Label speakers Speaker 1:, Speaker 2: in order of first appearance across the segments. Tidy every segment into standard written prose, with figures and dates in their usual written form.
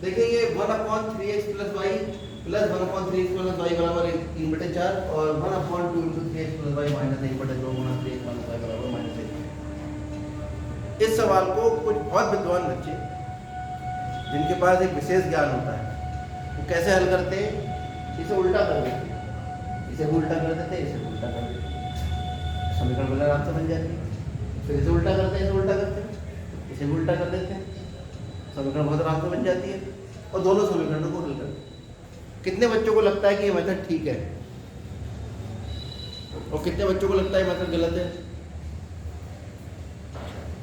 Speaker 1: देखिए ये 1/3x plus y plus 1/3x minus y बराबर 3/4 और 1/2 into 3x plus Y minus 1/2 गुणा 3x माइनस वाई बराबर -1। इस सवाल को कुछ बहुत विद्वान बच्चे जिनके पास एक विशेष ज्ञान होता है वो कैसे हल करते हैं, इसे उल्टा कर देते हैं, इसे उल्टा कर देते हैं, इसे उल्टा कर देते हैं, समीकरण बल आराम से बन जाती है। फिर इसे उल्टा करते हैं, इसे उल्टा करते हैं, इसे उल्टा कर देते हैं, समीकरण बहुत आराम से बन जाती है और दोनों समीकरणों को हल करते हैं। कितने बच्चों को लगता है कि ये मेथड ठीक है और कितने बच्चों को लगता है मेथड गलत है?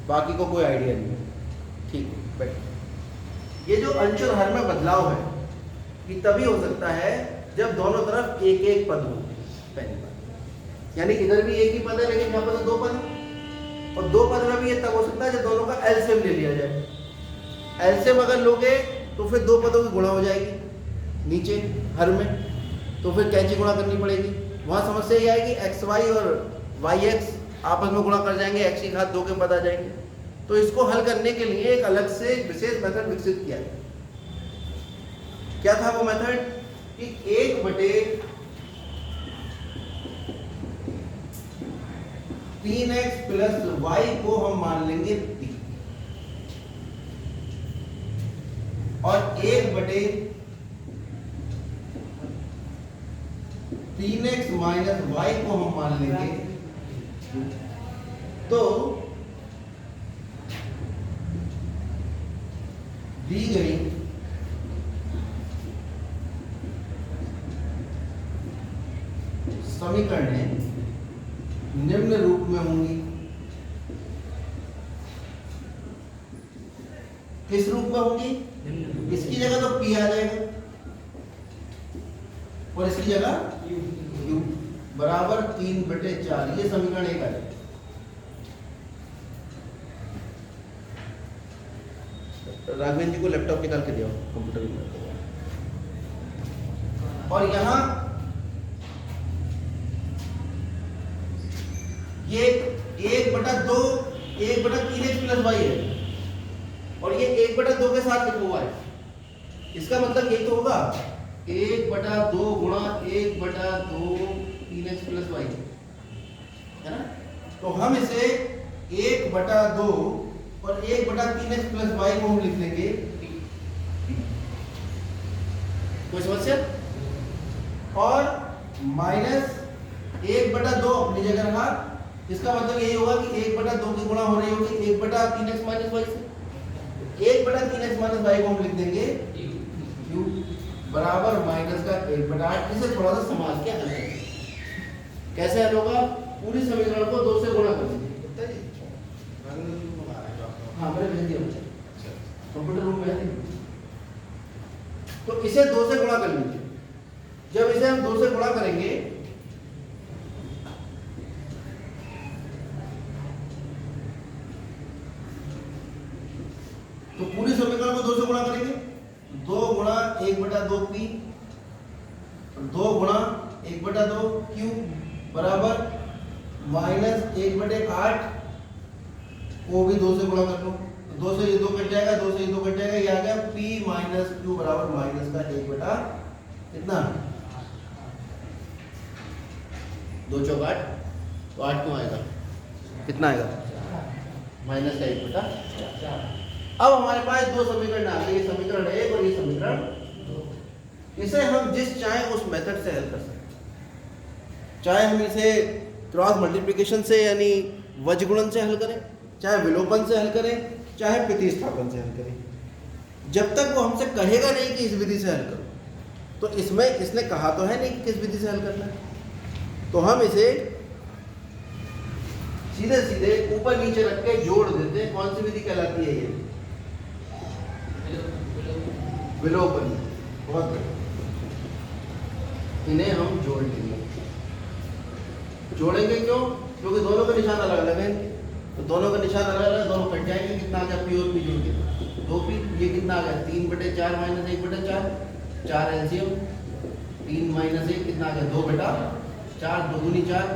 Speaker 1: बाकी को कोई आइडिया नहीं है। ठीक है, बैठ। ये जो अंश और हर में बदलाव है ये तभी हो सकता है जब दोनों तरफ एक एक पद हो। पहली बात, यानी इधर भी एक ही पद है लेकिन यहाँ पर तो दो पद है, और दो पद में भी ये तब हो सकता है जब दोनों का एलसीएम ले लिया जाए। एलसीएम अगर लोगे तो फिर दो पदों की गुणा हो जाएगी नीचे हर में, तो फिर कैंची गुणा करनी पड़ेगी। वहाँ समस्या ये आएगी एक्स वाई और वाई एक्स आपस में गुणा कर जाएंगे, एक्स की घात 2 के पद आ जाएंगे। तो इसको हल करने के लिए एक अलग से विशेष मेथड विकसित किया गया। क्या था वो मेथड कि 1/3x प्लस वाई को हम मान लेंगे t और 1/3x माइनस वाई को हम मान लेंगे। तो दी गई समीकरणें निम्न रूप में होंगी। किस रूप में होंगी? इसकी जगह तो p आ जाएगा और इसकी जगह u बराबर 3/4। ये समीकरण 1 आ जाएगा। राघवेंद्र जी को लैपटॉप निकाल के दिया कंप्यूटर में। और यहां ये 1/2 1/3x प्लस वाई है और ये 1/2 के साथ लिखा हुआ है। इसका मतलब ये तो होगा 1/2 गुणा 1/2 3x प्लस वाई, है ना? तो हम इसे 1/2 और 1/3x प्लस वाई को हम लिख लेंगे। कोई समस्या? और माइनस 1/2 अपनी जगह रहा। इसका मतलब यही होगा कि 1/2 की गुणा हो रही होगी 1/3x माइनस वाई से। 1/3x माइनस वाई को हम लिख देंगे u बराबर माइनस का 1/8। इसे थोड़ा सा संभाल के हल करेंगे। कैसे हल होगा? पूरी समीकरण को 2 से गुणा कर दीजिए। हाँ, मैंने भेज दिया कंप्यूटर रूम में। तो इसे 2 से गुणा कर लीजिए। जब इसे हम 2 से गुणा करेंगे तो पूरी समीकरण को 2 से गुणा करेंगे। 2 गुणा 1/2p 2 गुणा 1/2 q बराबर माइनस 1/8 को भी 2 से गुणा कर लो। 2 से ये 2 कट जाएगा, 2 से ये 2 कट जाएगा, ये आ गया p माइनस q बराबर माइनस का 1 कितना 2 चौक 8, तो 8 क्यों आएगा? कितना आएगा? माइनस का 1/4। अब हमारे पास 2 समीकरण आ गए, ये समीकरण 1 और ये समीकरण 2। इसे हम जिस चाहे उस मेथड से हल कर सकते हैं। चाहे हम इसे क्रॉस मल्टीप्लिकेशन से यानी वज्रगुणन से हल करें, चाहे विलोपन से हल करें, चाहे प्रतिस्थापन से हल करें, जब तक वो हमसे कहेगा नहीं कि इस विधि से हल करो। तो इसमें इसने कहा तो है नहीं कि किस विधि से हल करना है, तो हम इसे सीधे सीधे ऊपर नीचे रख के जोड़ देते हैं। कौन सी विधि कहलाती है? ये विलोपन। बहुत बढ़िया, इन्हें हम जोड़ लेंगे। जोड़ेंगे क्यों? क्योंकि दोनों का निशान अलग अलग है, तो दोनों का निशान अलग अलग, दोनों कट जाएंगे। कितना आ गया? p और p जोड़ के 2p। ये कितना आ गया? 3/4 माइनस 1/4, 4 एलसीएम 3 माइनस 1 कितना आ गया? 2/4, 2 दूनी 4,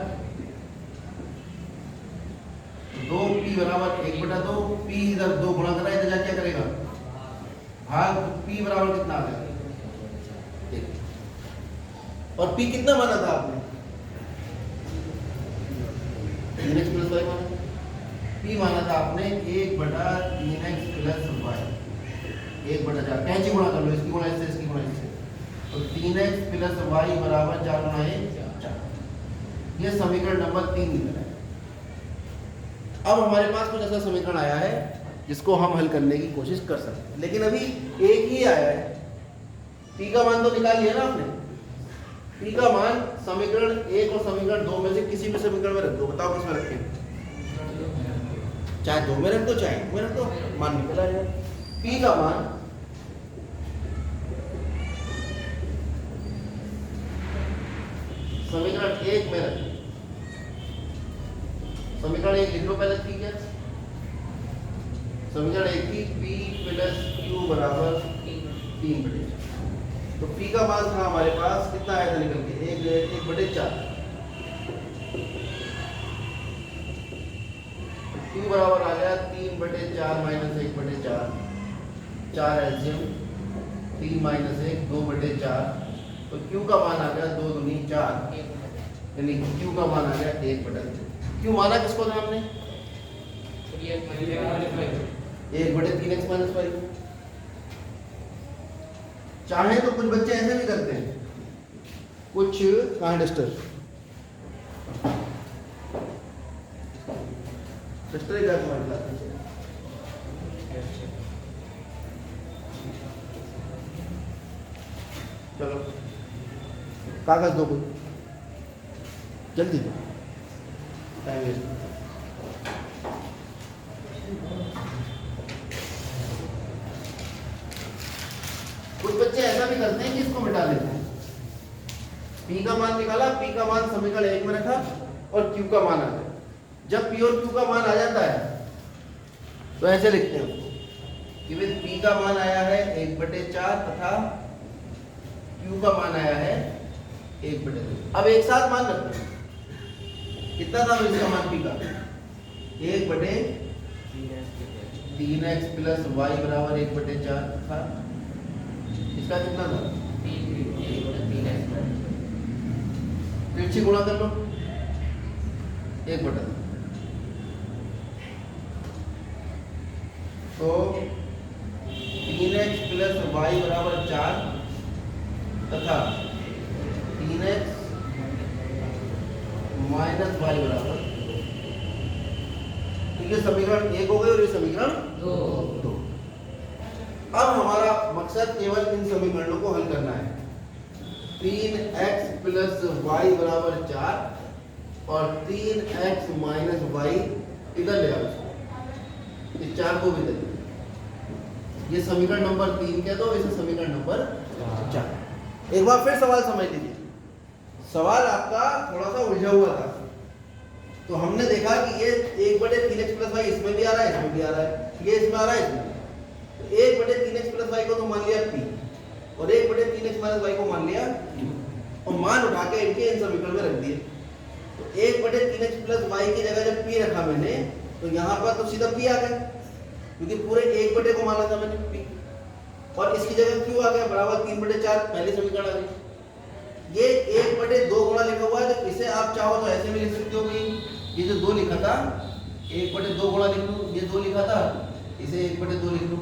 Speaker 1: 2p बराबर 1/2। p इधर 2 गुणा करा, इधर जा क्या करेगा? भाग P बराबर कितना आ गया, और P कितना माना था आपने, 3x प्लस वाई माना, P माना था आपने 1/3x प्लस वाई, 1/4, कैंची गुणा कर लो, इसकी गुणा इससे, इसकी गुणा इससे, तो 3x प्लस वाई बराबर 4 गुणा 1 4। ये समीकरण नंबर 3 निकला है। अब हमारे पास कुछ ऐसा समीकरण आया है जिसको हम हल करने की कोशिश कर सकते हैं, लेकिन अभी एक ही आया है। P का मान तो निकाल लिया ना आपने, P का मान समीकरण 1 और समीकरण 2 में से किसी भी समीकरण में रख दो, बताओ किसमें रखें, चाहे 2 में रख दो चाहे 1 में रख दो, मान निकल आएगा। P का मान समीकरण 1 में रखें, समीकरण 1 लिख लो पहले, ठीक है, समीकरण 1 की P प्लस Q बराबर 3/4, तो P का मान था हमारे पास कितना आया था निकल के, 1/4, Q बराबर आ गया 3/4 माइनस 1/4, 4 एलसीएम, 3 माइनस 1 2/4, तो Q का मान आ गया 2 दूनी 4, यानी Q का मान आ गया 1/3। Q माना किसको था हमने, 1/3x माइनस वाई। चाहे तो कुछ बच्चे ऐसे भी करते हैं, कुछ कहाँ डस्टर डस्टर क्या समझ लाते हैं, चलो कागज दो कोई, जल्दी दो, टाइम वेस्ट। कुछ बच्चे ऐसा भी करते हैं कि इसको मिटा लेते हैं, P का मान निकाला, P का मान समीकरण 1 में रखा और Q का मान आ गया। जब P और Q का मान आ जाता है तो ऐसे लिखते हैं कि P का मान आया है 1/4 तथा Q का मान आया है 1/2। अब एक साथ मान रखते हैं, कितना था इसका मान P का, 1/3x प्लस वाई बराबर 1/4 था, इसका कितना था, 3x, फिर से गुणा कर लो, 1/2, तो 3x प्लस वाई बराबर 4 तथा 3x माइनस वाई बराबर, तो ये समीकरण 1 हो गए और ये समीकरण 2। अब हमारा मकसद केवल इन समीकरणों को हल करना है। 3x प्लस वाई बराबर 4 और 3x माइनस वाई इधर ले आओ, इस 4 को भी दे दो, ये समीकरण नंबर 3 कह दो, इसे समीकरण नंबर 4। एक बार फिर सवाल समझ लीजिए, सवाल आपका थोड़ा सा उलझा हुआ था, तो हमने देखा कि ये 1/3x प्लस वाई इसमें भी आ रहा है, इसमें भी आ रहा है, ये इसमें आ रहा है, इसमें 1/3x प्लस वाई को तो मान लिया P और 1/3x माइनस वाई को मान लिया Q, और मान उठा के इनके इन समीकरण में रख दिए। तो 1/3x प्लस वाई की जगह जब P रखा मैंने, तो यहाँ पर तो सीधा P आ गया, क्योंकि पूरे 1/, को माना था मैंने P, और इसकी जगह Q आ गया बराबर 3/4, पहले समीकरण आ गई। ये 1/2 गुणा लिखा हुआ है, तो इसे आप चाहो तो ऐसे भी लिख सकते हो कि ये जो 2 लिखा था 1/2 गुणा लिख लो, ये 2 लिखा था इसे 1/2 लिख लो।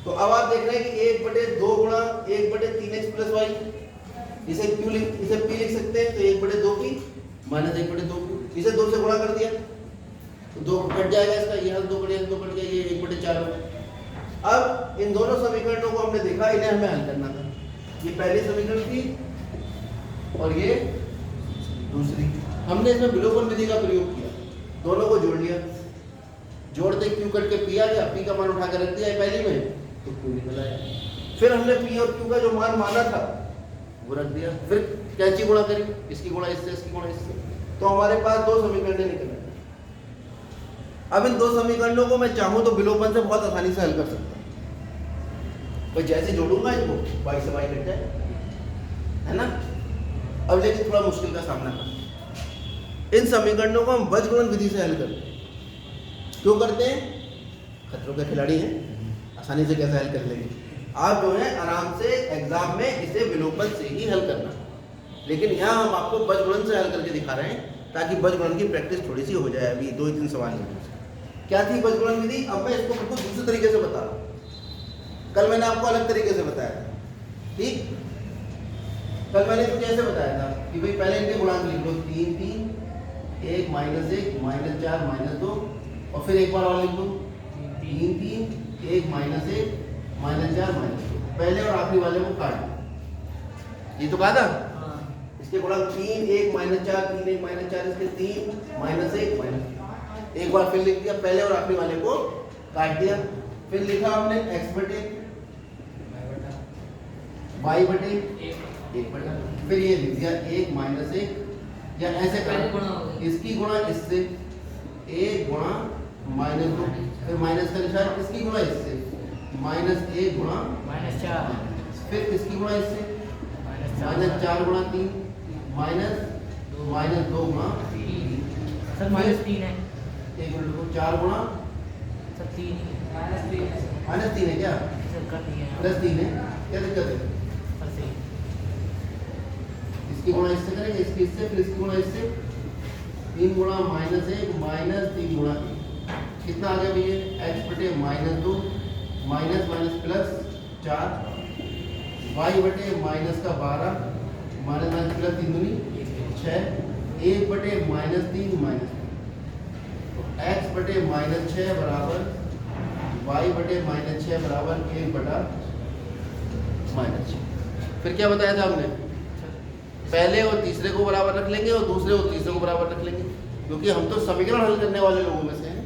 Speaker 1: तो अब आप देख रहे हैं कि 1/2 गुणा 1/3x प्लस वाई, इसे P लिख सकते हैं, तो 1/2 की माइनस 1/2 की, इसे 2 से गुणा कर दिया तो 2 कट जाएगा, इसका ये हल 2 कट गया, ये 1/4 हो गया। अब इन दोनों समीकरणों को हमने देखा, इन्हें हमें हल करना था। ये पहली समीकरण थी और ये दूसरी, हमने इसमें विलोपन विधि का प्रयोग किया, दोनों को जोड़ लिया, जोड़ते Q कट के P आ गया, P का मान उठा कर रख दिया पहली में, तो Q निकल आया। फिर हमने P और Q का जो मान माना था वो रख दिया, फिर कैंची गुणा करी, इसकी गुणा इससे, इसकी गुणा इससे, तो हमारे पास 2 समीकरण निकले। अब इन 2 समीकरणों को मैं चाहूं तो विलोपन से बहुत आसानी से हल कर सकता हूं, भाई जैसे जोड़ूंगा इसको y से y कट जाए, है ना। अब लेकिन थोड़ा मुश्किल का सामना कर, इन समीकरणों को हम बीजगणित विधि से हल करते हैं। क्यों करते हैं, खतरों के खिलाड़ी हैं, आसानी से कैसे हल कर लेंगे। आप जो है आराम से एग्जाम में इसे विलोपन से ही हल करना, लेकिन यहाँ हम आपको बजगुणन से हल करके दिखा रहे हैं ताकि बजगुणन की प्रैक्टिस थोड़ी सी हो जाए। अभी 2-3 सवाल हैं। क्या थी बजगुणन विधि? अब मैं इसको बिल्कुल दूसरे तरीके से बता रहा हूँ। कल मैंने आपको अलग तरीके से बताया था, ठीक। कल मैंने कुछ ऐसे बताया था कि भाई पहले इनके गुणांक लिख लो, 3 3 1 -1 -4 -2 और फिर एक बार और लिख दो 3 3 1 -1 -4 -2। पहले और आखिरी वाले को काट दो। ये तो कहा था इसके गुणांक 3 1 -4 3 1 -4 इसके 3 -1 एक बार फिर लिख दिया, पहले और आखिरी वाले को काट दिया। फिर लिखा हमने x बटे y बटे 1 बटा, फिर ये लिख दिया 1 -1 या ऐसे कर इसकी गुणा इससे 1 गुणा -2, फिर माइनस का निशान, इसकी गुणा इससे -1 गुणा -4, फिर इसकी गुणा इससे -4 गुणा 3 -2 गुणा 3।
Speaker 2: सर -3 है।
Speaker 1: एक मिनट को 4 गुणा
Speaker 2: सर 3
Speaker 1: -3 है क्या?
Speaker 2: सर कर दिए हैं
Speaker 1: +3 है, क्या दिक्कत है?
Speaker 2: सर सही।
Speaker 1: इसकी गुणा इससे करेंगे, इसकी इससे, फिर इसकी गुणा इससे 3 गुणा -1 -3 गुणा 1 कितना आ गया भैया? x बटे -2 माइनस माइनस प्लस 4 y बटे माइनस का 12 माइनस माइनस प्लस 3 दूनी 6 1 बटे -3 -3 तो x बटे -6 बराबर y बटे -6 बराबर 1 बटा -6। फिर क्या बताया था हमने? पहले और तीसरे को बराबर रख लेंगे और दूसरे और तीसरे को बराबर रख लेंगे, क्योंकि हम तो समीकरण हल करने वाले लोगों में से हैं।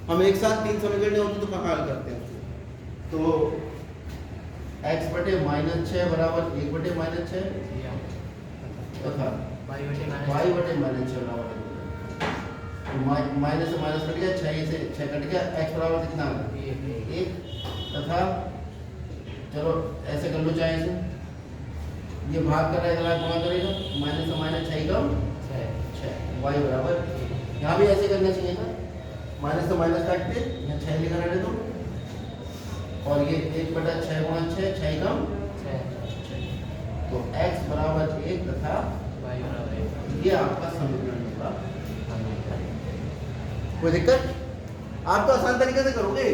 Speaker 1: हम एक साथ 3 समीकरण होते तो कहाँ हल करते हैं? तो x बटे -6 बराबर 1 बटे -6 तथा y बटे -6 बराबर माइनस से माइनस कट गया, 6 से 6 कट गया, x बराबर कितना आ गया? 1 तथा चलो ऐसे कर लो, चाहे इसे ये भाग कर रहेगा, गुणा करेगा, माइनस से माइनस 6 कम 6 y बराबर, यहाँ भी ऐसे करना चाहिए था, माइनस से माइनस काटते यहाँ 6 लिखा रहने दो और ये 1 बटा 6 गुणा 6 6 कम 6 तो x बराबर 1 तथा
Speaker 2: y बराबर 1।
Speaker 1: ये आपका समीकरण होगा। कोई दिक्कत? आप तो आसान तरीके से करोगे।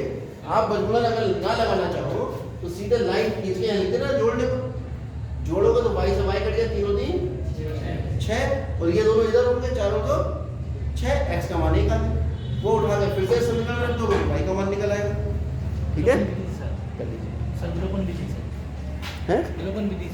Speaker 1: आप बजगुणन अगर ना लगाना चाहो तो सीधे लाइन खींच के यहाँ लिख देना, जोड़ने को जोड़ोगे तो y से y कट गया, 3 3 6 और ये दोनों इधर होंगे, चारों को 6 x का मान 1 आ गया, वो उठा के फिर से समीकरण रख दोगे, y का मान निकल आएगा। ठीक है,
Speaker 2: सर
Speaker 1: कर लीजिए।
Speaker 2: सर विलोपन विधि सर
Speaker 1: हैं?
Speaker 2: विलोपन विधि